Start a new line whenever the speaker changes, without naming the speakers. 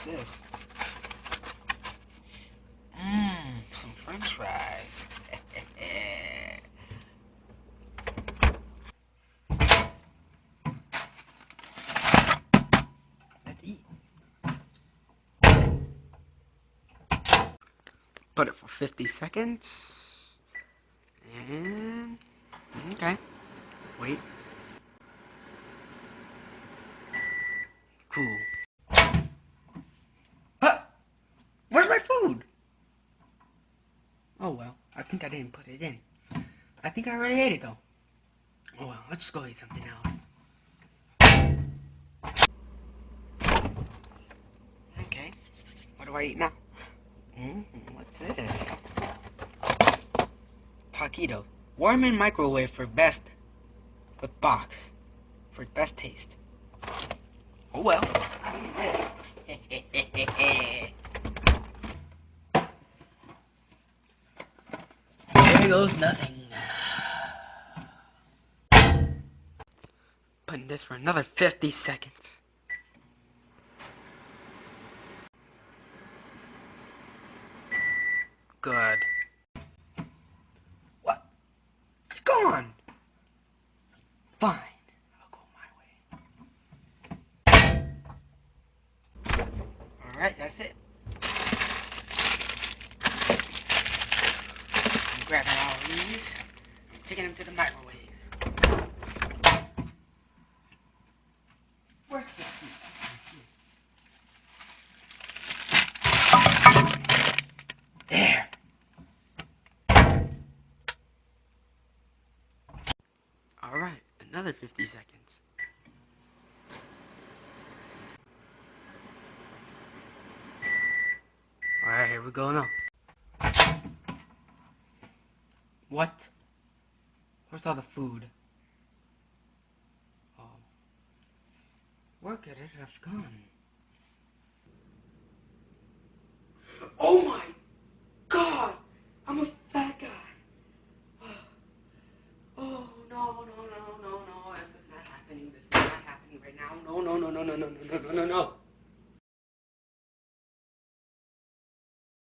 What's this? Some French fries. Let's eat. Put it for 50 seconds. And... okay. Wait. Cool. Where's my food? Oh well, I think I didn't put it in. I think I already ate it though. Oh well, let's just go eat something else. Okay, what do I eat now? What's this? Taquito. Warm in microwave for best. With box. For best taste. Oh well. There goes nothing. Putting this for another 50 seconds. Good. What? It's gone. Fine. I'll go my way. Alright, that's it. I'm grabbing all of these. I'm taking them to the microwave. Where's the food? There. Alright, another 50 seconds. Alright, here we go now. What? Where's all the food? Oh. Where could it have gone? Oh my God! I'm a fat guy! Oh, no. This is not happening. This is not happening right now. No.